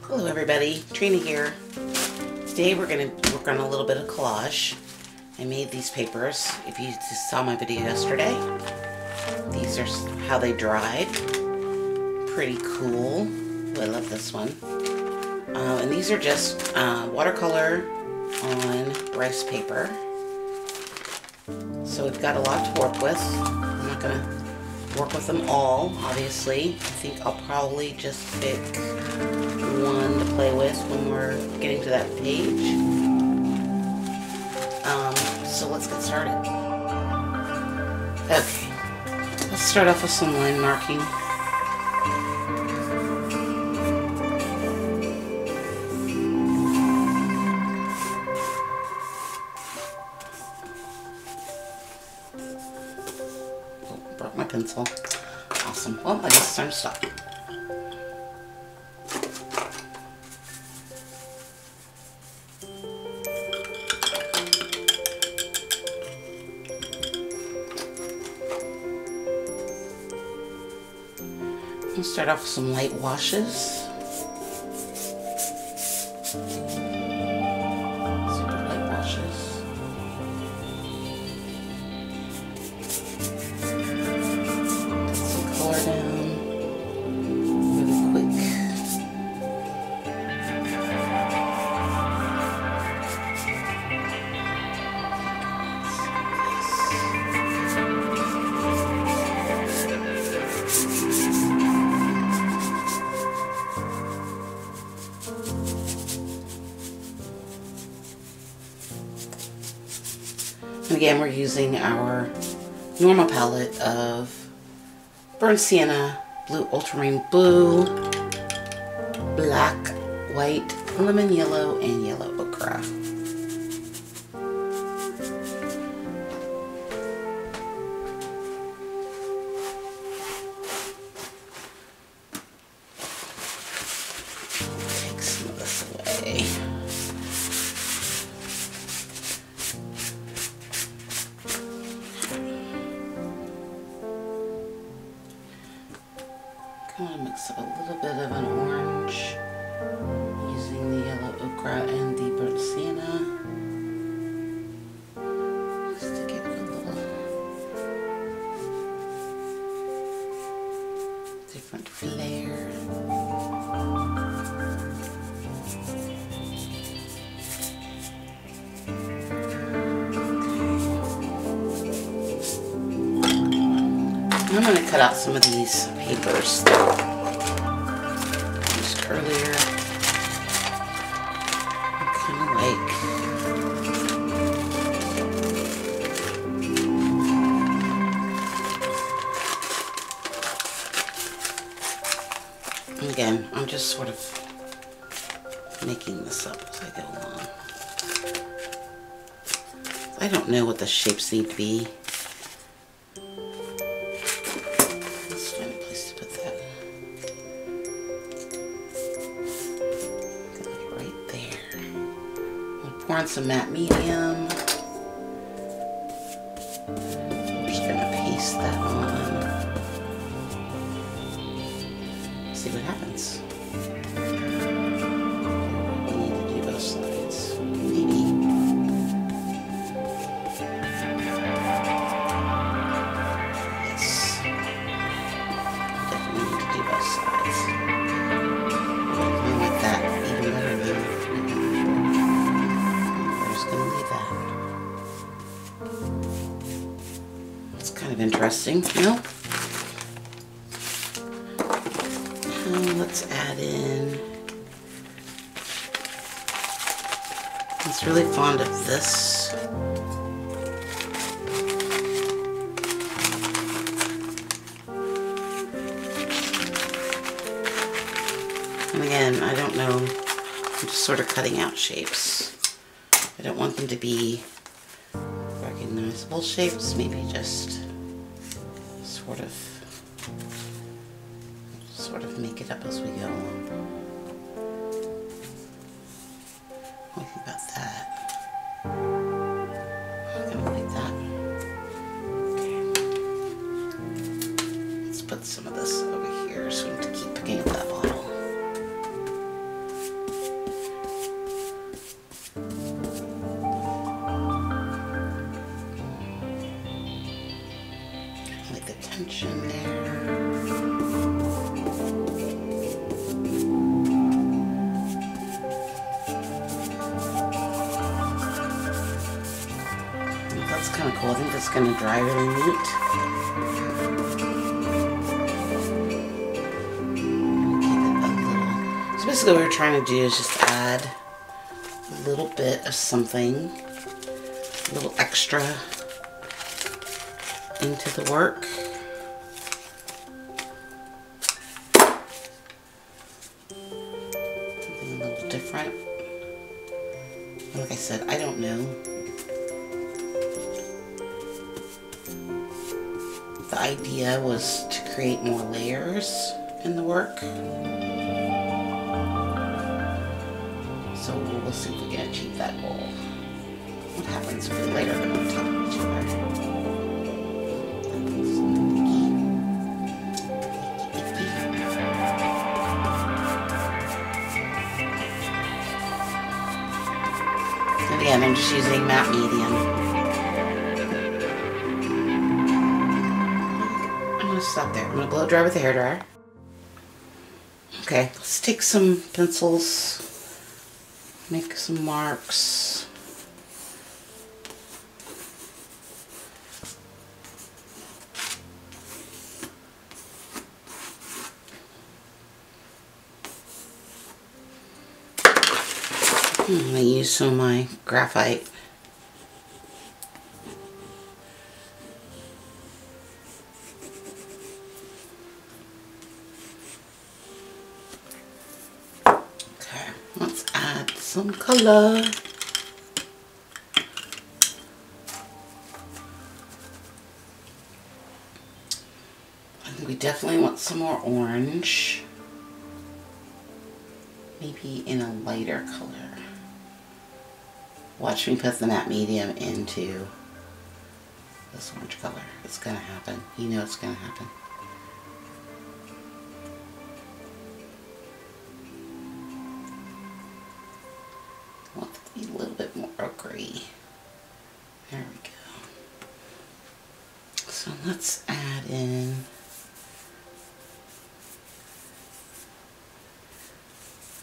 Hello everybody, Trina here. Today we're going to work on a little bit of collage. I made these papers. If you just saw my video yesterday, these are how they dried. Pretty cool. Ooh, I love this one. And these are just watercolor on rice paper. So we've got a lot to work with. I'm not going to work with them all, obviously. I think I'll probably just pick one to play with when we're getting to that page. So let's get started. Okay, let's start off with some line marking. Oh, broke my pencil. Awesome. Well, I guess it's time to stop. We'll start off with some light washes. Super light washes. Put some color down really quick. And again, we're using our normal palette of burnt sienna, blue ultramarine blue, black, white, lemon yellow, and yellow ochre. Take some of this away. I want to mix up a little bit of an orange using the yellow ochre and the burnt sienna, just to get a little different flair. I'm going to cut out some of these papers that I used earlier. I kind of like. Again, I'm just sort of making this up as I go along. I don't know what the shapes need to be. Pour on some matte medium. I'm just going to paste that on. See what happens. We need to do both sides. Maybe. Yes. Definitely need to do both sides. I like that even better than it's kind of interesting, you know? Let's add in. I'm really fond of this. And again, I don't know, I'm just sort of cutting out shapes. I don't want them to be recognizable shapes, maybe just sort of make it up as we go along. What do you think about that? Kind of like that. Okay. Let's put some of this over here so we have to keep picking up that bottle. like the tension there. That's kind of cool. I think that's going to dry really neat. So basically what we're trying to do is just add a little bit of something, a little extra into the work. Something a little different. Like I said, I don't know. The idea was to create more layers in the work. So we'll see if we can achieve that goal. What happens if we layer them on top of each other? And again, I'm just using matte medium. I'm going to stop there. I'm going to blow dry with the hairdryer. Okay, let's take some pencils. Make some marks. I'm going to use some of my graphite. Okay, let's add some color. I think we definitely want some more orange. Maybe in a lighter color. Watch me put the matte medium into this orange color. It's gonna happen. You know it's gonna happen. I want it to be a little bit more ochre-y. There we go. So let's add in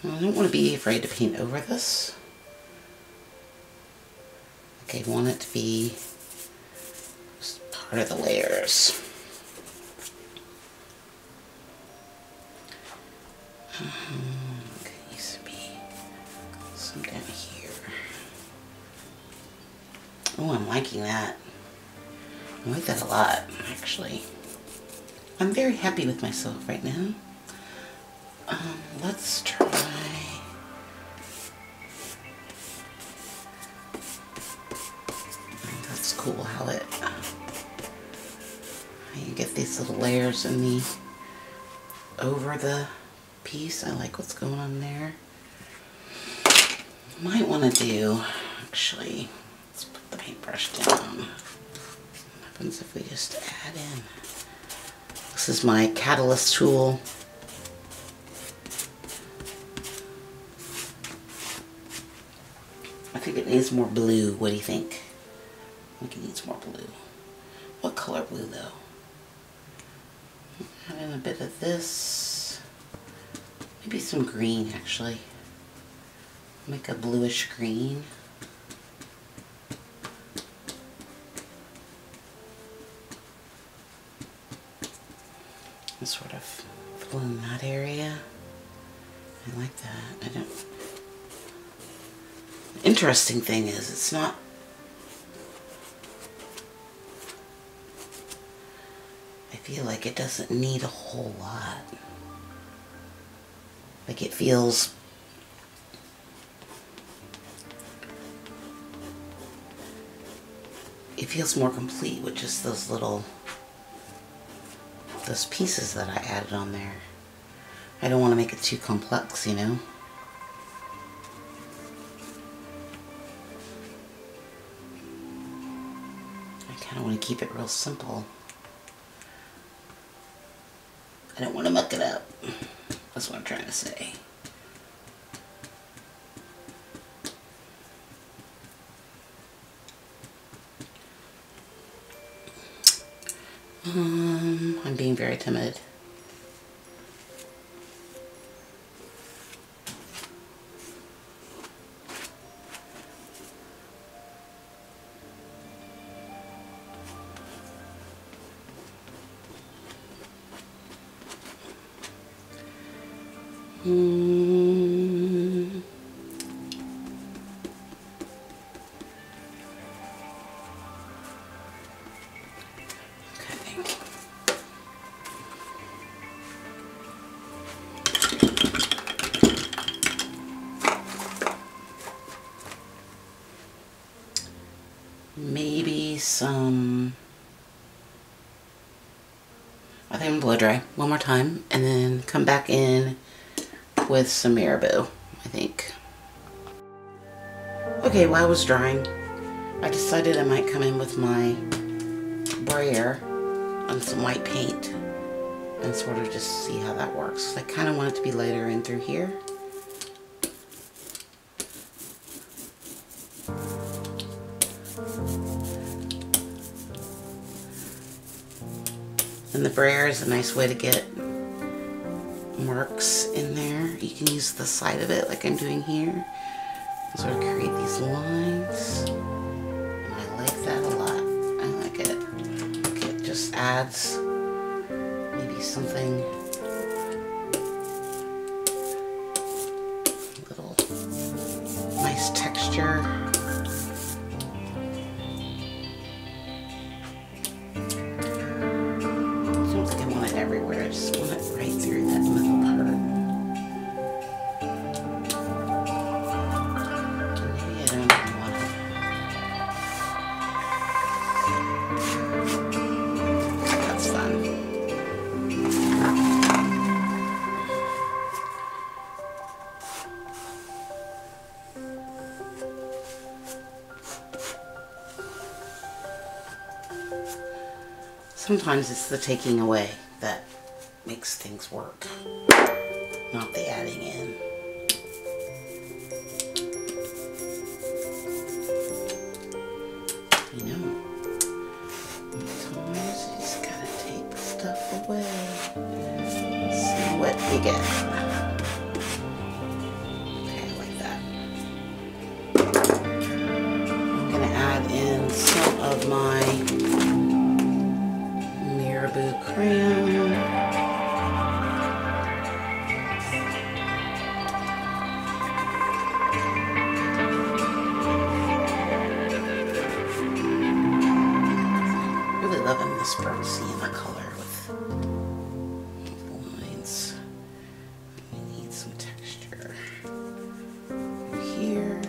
I don't want to be afraid to paint over this. Okay, I want it to be just part of the layers. Okay, needs to be some down here. Oh, I'm liking that. I like that a lot, actually. I'm very happy with myself right now. Let's try. That's cool how you get these little layers in the over the piece. I like what's going on there. Might want to do, actually, let's put the paintbrush down. What happens if we just add in? This is my catalyst tool. I think it needs more blue. What do you think? I think it needs more blue. What color blue though? Add in a bit of this. Maybe some green actually. Make a bluish green. And sort of fill in that area. I like that. I don't. The interesting thing is it's not. I feel like it doesn't need a whole lot. Like it feels. It feels more complete with just those pieces that I added on there. I don't want to make it too complex, you know. I kind of want to keep it real simple. I don't want to muck it up. That's what I'm trying to say. I'm being very timid. Maybe some, I think I'm gonna blow dry one more time and then come back in with some marabou, I think. Okay, while I was drying, I decided I might come in with my brayer on some white paint and sort of just see how that works. I kind of want it to be lighter in through here. And the brayer is a nice way to get marks in there. You can use the side of it like I'm doing here. Sort of create these lines. And I like that a lot. I like it. It just adds maybe something a little nice texture. Everywhere. I just want it right through that middle part. Maybe I don't even want it. That's fun. Sometimes it's the taking away that makes things work, not the adding in. You know, sometimes you just gotta take stuff away and see what you get. Okay, I like that. I'm gonna add in some of my marabou crayon. Really loving this burnt sienna color with lines. We need some texture here.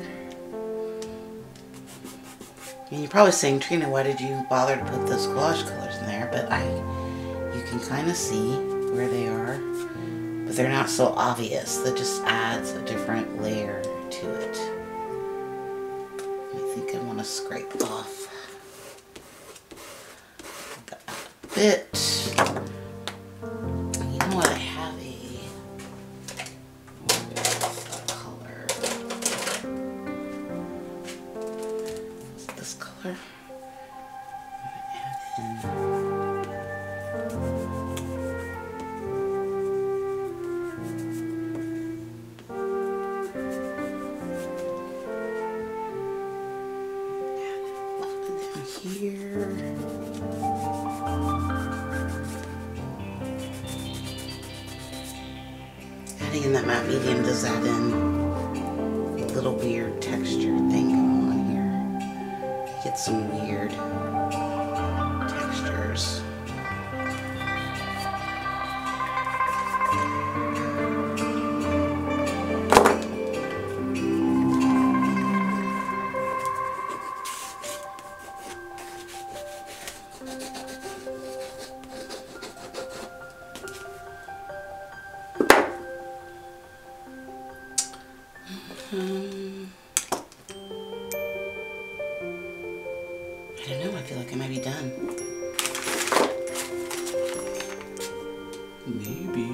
And you're probably saying, Trina, why did you bother to put those collage colors in there? But you can kind of see where they are, but they're not so obvious. That just adds a different layer to it. I think I want to scrape off that bit. You know what? I have color. What's this color? Add in. Here. Adding in that matte medium does add in a little weird texture thing going on here. Get some weird textures. I don't know, I feel like I might be done. Maybe.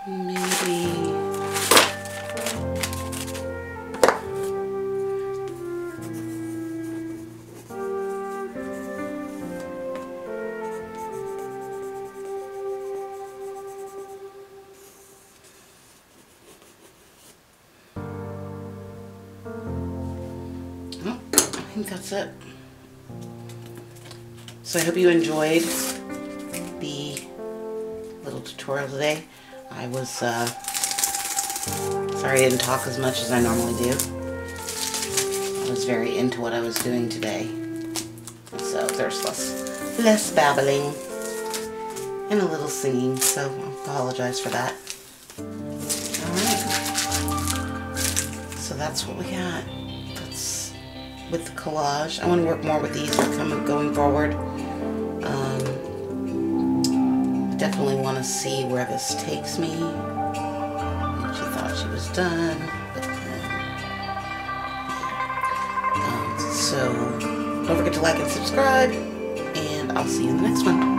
maybe I think that's it. So I hope you enjoyed the little tutorial today. I was sorry I didn't talk as much as I normally do. I was very into what I was doing today. So there's less babbling and a little singing, so I apologize for that. Alright. So that's what we got. That's with the collage. I want to work more with these going forward. Definitely want to see where this takes me. She thought she was done, but so don't forget to like and subscribe, and I'll see you in the next one.